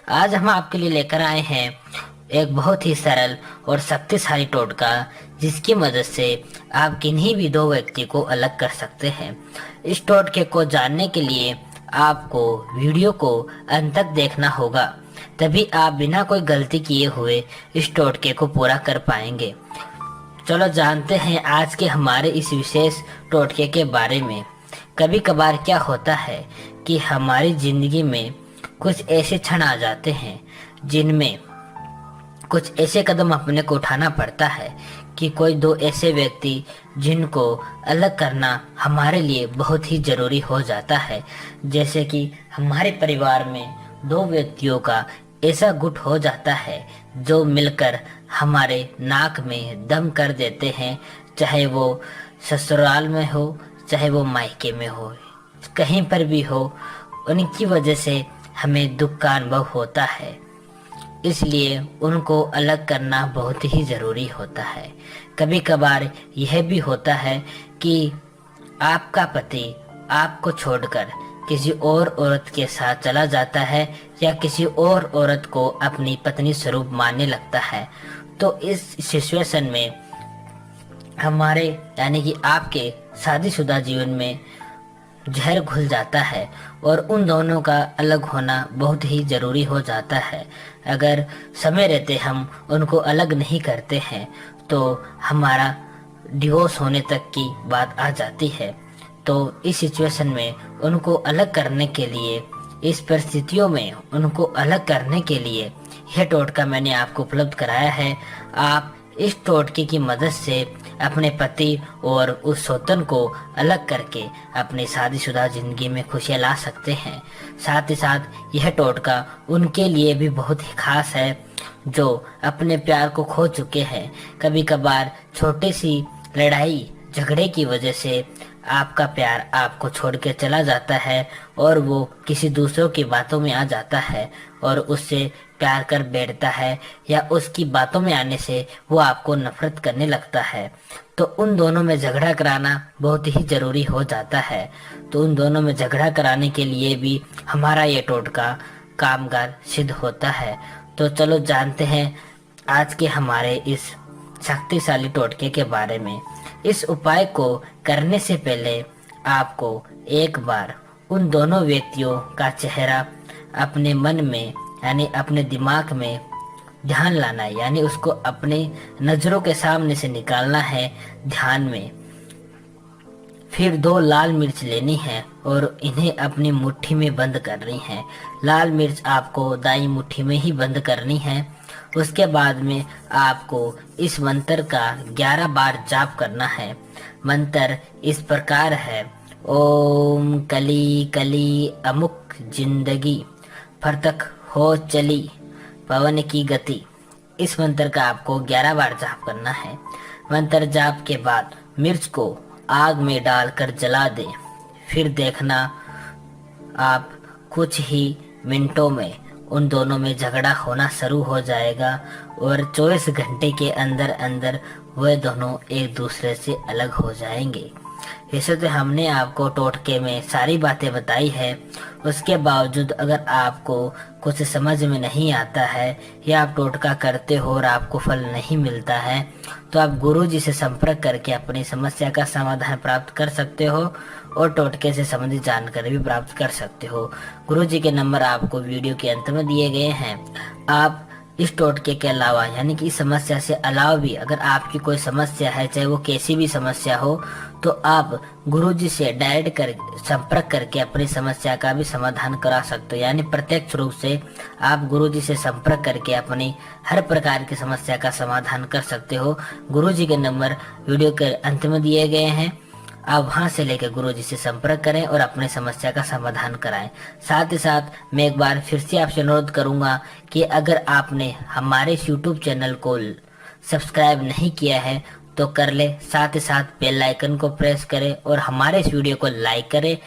आज हम आपके लिए लेकर आए हैं एक बहुत ही सरल और शक्तिशाली टोटका, जिसकी मदद से आप किन्हीं भी दो व्यक्ति को अलग कर सकते हैं। इस टोटके को जानने के लिए आपको वीडियो को अंत तक देखना होगा, तभी आप बिना कोई गलती किए हुए इस टोटके को पूरा कर पाएंगे। चलो जानते हैं आज के हमारे इस विशेष टोटके के बारे में। कभी कभार क्या होता है कि हमारी जिंदगी में कुछ ऐसे क्षण आ जाते हैं जिनमें कुछ ऐसे कदम अपने को उठाना पड़ता है कि कोई दो ऐसे व्यक्ति जिनको अलग करना हमारे लिए बहुत ही ज़रूरी हो जाता है। जैसे कि हमारे परिवार में दो व्यक्तियों का ऐसा गुट हो जाता है जो मिलकर हमारे नाक में दम कर देते हैं, चाहे वो ससुराल में हो चाहे वो मायके में हो, कहीं पर भी हो। उनकी वजह से हमें दुख का अनुभव होता है, इसलिए उनको अलग करना बहुत ही ज़रूरी होता है। कभी कभार यह भी होता है कि आपका पति आपको छोड़कर किसी और औरत के साथ चला जाता है या किसी और औरत को अपनी पत्नी स्वरूप मानने लगता है। तो इस सिचुएशन में हमारे यानी कि आपके शादीशुदा जीवन में जहर घुल जाता है और उन दोनों का अलग होना बहुत ही ज़रूरी हो जाता है। अगर समय रहते हम उनको अलग नहीं करते हैं तो हमारा डिवोर्स होने तक की बात आ जाती है। तो इस सिचुएशन में उनको अलग करने के लिए, इस परिस्थितियों में उनको अलग करने के लिए यह टोटका मैंने आपको उपलब्ध कराया है। आप इस टोटके की मदद से अपने पति और उस सौतन को अलग करके अपनी शादीशुदा जिंदगी में खुशियाँ ला सकते हैं। साथ ही साथ यह टोटका उनके लिए भी बहुत ही खास है जो अपने प्यार को खो चुके हैं। कभी कभार छोटी सी लड़ाई झगड़े की वजह से आपका प्यार आपको छोड़ के चला जाता है और वो किसी दूसरों की बातों में आ जाता है और उससे प्यार कर बैठता है, या उसकी बातों में आने से वो आपको नफरत करने लगता है। तो उन दोनों में झगड़ा कराना बहुत ही ज़रूरी हो जाता है। तो उन दोनों में झगड़ा कराने के लिए भी हमारा ये टोटका कामगार सिद्ध होता है। तो चलो जानते हैं आज के हमारे इस शक्तिशाली टोटके के बारे में। इस उपाय को करने से पहले आपको एक बार उन दोनों व्यक्तियों का चेहरा अपने मन में यानी अपने दिमाग में ध्यान लाना है, यानी उसको अपने नज़रों के सामने से निकालना है ध्यान में। फिर दो लाल मिर्च लेनी है और इन्हें अपनी मुट्ठी में बंद करनी है। लाल मिर्च आपको दाईं मुट्ठी में ही बंद करनी है। उसके बाद में आपको इस मंत्र का 11 बार जाप करना है। मंत्र इस प्रकार है: ओम कली कली अमुक जिंदगी फरतक हो चली पवन की गति। इस मंत्र का आपको 11 बार जाप करना है। मंत्र जाप के बाद मिर्च को आग में डालकर जला दें। फिर देखना आप कुछ ही मिनटों में उन दोनों में झगड़ा होना शुरू हो जाएगा और 24 घंटे के अंदर अंदर वह दोनों एक दूसरे से अलग हो जाएंगे। वैसे तो हमने आपको टोटके में सारी बातें बताई है, उसके बावजूद अगर आपको कुछ समझ में नहीं आता है या आप टोटका करते हो और आपको फल नहीं मिलता है तो आप गुरुजी से संपर्क करके अपनी समस्या का समाधान प्राप्त कर सकते हो और टोटके से संबंधित जानकारी भी प्राप्त कर सकते हो। गुरुजी के नंबर आपको वीडियो के अंत में दिए गए हैं। आप इस टोटके के अलावा यानी कि इस समस्या से अलावा भी अगर आपकी कोई समस्या है, चाहे वो कैसी भी समस्या हो, तो आप गुरुजी से डायरेक्ट कर संपर्क करके अपनी समस्या का भी समाधान करा सकते हो। यानी प्रत्यक्ष रूप से आप गुरुजी से संपर्क करके अपनी हर प्रकार की समस्या का समाधान कर सकते हो। गुरुजी के नंबर वीडियो के अंत में दिए गए हैं। आप वहां से लेकर गुरुजी से संपर्क करें और अपने समस्या का समाधान कराएं। साथ ही साथ मैं एक बार फिर से आपसे अनुरोध करूंगा कि अगर आपने हमारे इस YouTube चैनल को सब्सक्राइब नहीं किया है तो कर ले, साथ ही साथ बेल आइकन को प्रेस करें और हमारे इस वीडियो को लाइक करें।